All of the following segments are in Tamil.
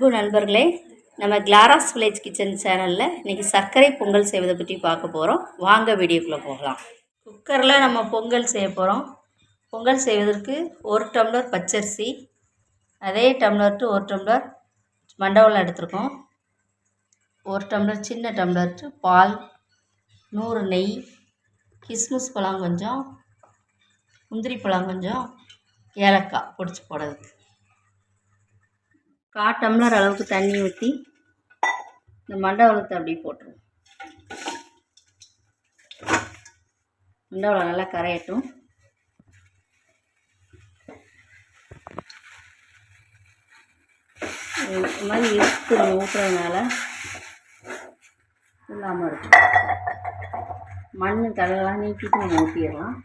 அன்பு நண்பர்களே, நம்ம கிளாராஸ் வில்லேஜ் கிச்சன் சேனலில் இன்றைக்கி சர்க்கரை பொங்கல் செய்வதை பற்றி பார்க்க போகிறோம். வாங்க வீடியோக்குள்ளே போகலாம். குக்கரில் நம்ம பொங்கல் செய்ய போகிறோம். பொங்கல் செய்வதற்கு 1 டம்ளர் பச்சரிசி, அதே டம்ளர் டு 1 டம்ளர் மண்டவெல்லம் எடுத்துருக்கோம். 1 டம்ளர் சின்ன டம்ளர் பால், 100 நெய், கிஸ்மிஸ் பழம் கொஞ்சம், முந்திரி பழம் கொஞ்சம், ஏலக்காய் பொடிச்சு போடுறதுக்கு 1/4 டம்ளர் அளவுக்கு தண்ணி ஊற்றி இந்த மண்டவெல்லத்தை அப்படியே போட்டுருவோம். மண்டவெல்லம் நல்லா கரையட்டும். இந்த மாதிரி இழுத்து நம்ம ஊற்றுறதுனால இல்லாமல் இருக்கும். மண் கடலாம் நீக்கிட்டு நம்ம ஊற்றிடலாம்.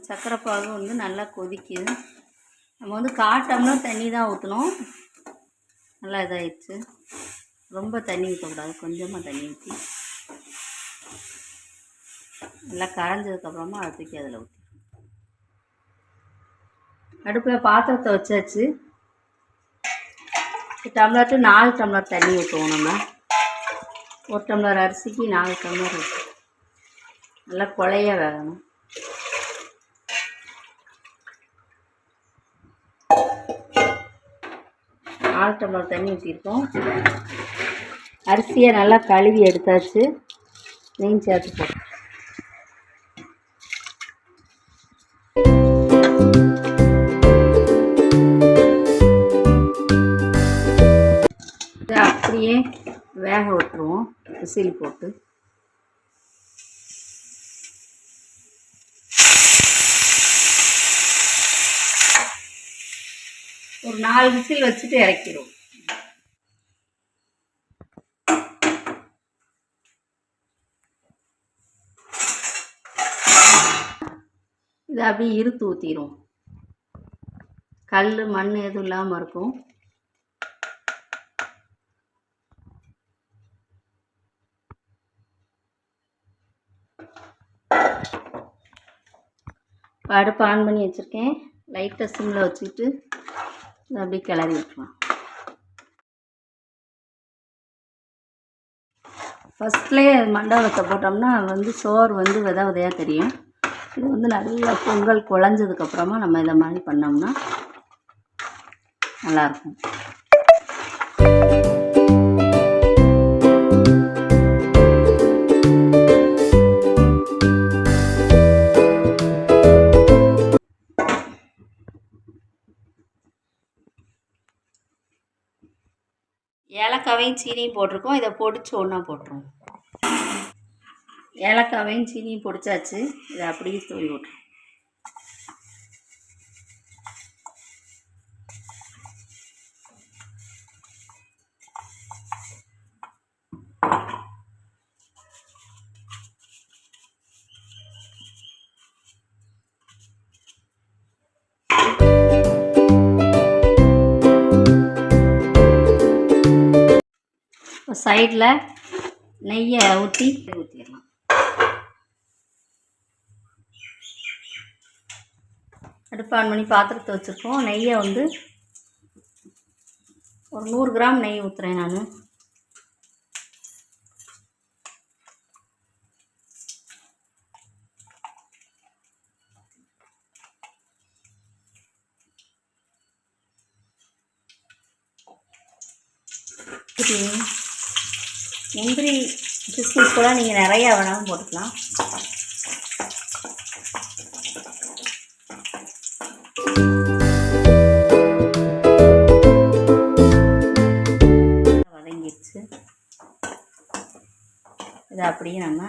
சர்க்கரை பாகு நல்லா கொதிக்குது. நம்ம 1/4 டம்ளர் தண்ணி தான் ஊற்றணும். நல்லா இதாகிடுச்சு. ரொம்ப தண்ணி ஊற்றக்கூடாது, கொஞ்சமாக தண்ணி ஊற்றி நல்லா கரைஞ்சதுக்கப்புறமா அதை தூக்கி அதில் ஊற்றி அடுப்பில் பாத்திரத்தை வச்சாச்சு. டம்ளர் டு 4 டம்ளர் தண்ணி ஊற்றுவோம். நம்ம 1 டம்ளர் அரிசிக்கு 4 டம்ளர் ஊற்றி நல்லா குழைய வேகணும். டம்ளர் தண்ணி ஊற்றிருக்கோம். அரிசியை நல்லா கழுவி எடுத்தாச்சு. நெய் சேர்த்து போட்டு இதை அப்படியே வேக விட்டுருவோம். விசில் போட்டு ஒரு 4 விசில் வச்சுட்டு இறக்கிடுவோம். இதை அப்படியே இருத்து ஊற்றிடுவோம். கல் மண் எதுவும் இல்லாமல் இருக்கும். அடுப்பு ஆன் பண்ணி வச்சுருக்கேன். லைட்டாக சிம்மில் வச்சுட்டு அப்படி கிளறி வைக்கலாம். ஃபஸ்ட்லேயே மண்டவெல்லத்தை போட்டோம்னா சோறு விதை விதையாக தெரியும். இது நல்லா பொங்கல் குழஞ்சதுக்கப்புறமா நம்ம இதை மாதிரி பண்ணோம்னா நல்லாயிருக்கும். ஏலக்காவையும் சீனியும் போட்டிருக்கோம். இதை பொடிச்சு ஒன்றா போட்டுருவோம். ஏலக்காவையும் சீனியும் பொடிச்சாச்சு. இதை அப்படியே தூவி விட்டுருவோம். சைடில் நெய்யை ஊற்றிடலாம். அடுப்பு ஆன் பண்ணி பாத்திரத்தை வச்சுருக்கோம். நெய்யை ஒரு 100 கிராம் நெய் ஊற்றுறேன் நான். முந்திரி கிஸ்மிஸ் கூட நீங்கள் நிறையா வேணாலும் போட்டுக்கலாம். வதங்கிடுச்சு. இதை அப்படியே நம்ம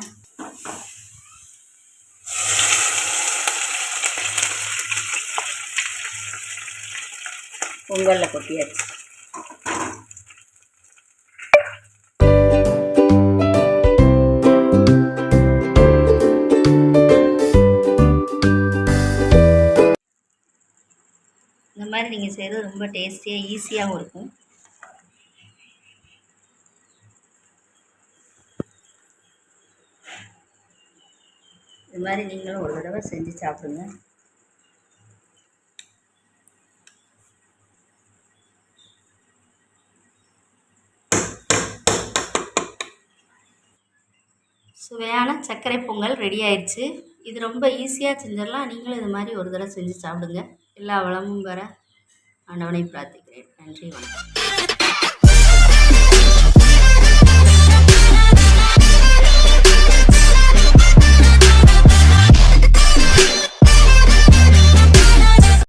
பொங்கலில் கொட்டியாச்சு. இந்த மாதிரி நீங்கள் செய்கிறது ரொம்ப டேஸ்டியாக ஈஸியாகவும் இருக்கும். இது மாதிரி நீங்களும் ஒரு தடவை செஞ்சு சாப்பிடுங்க. சுவையான சர்க்கரை பொங்கல் ரெடி ஆயிடுச்சு. இது ரொம்ப ஈஸியாக செஞ்சிடலாம். நீங்களும் இது மாதிரி ஒரு தடவை செஞ்சு சாப்பிடுங்க. எல்லா வளமும் பெற ஆண்டவனை பிரார்த்திக்கிறேன். நன்றி, வணக்கம்.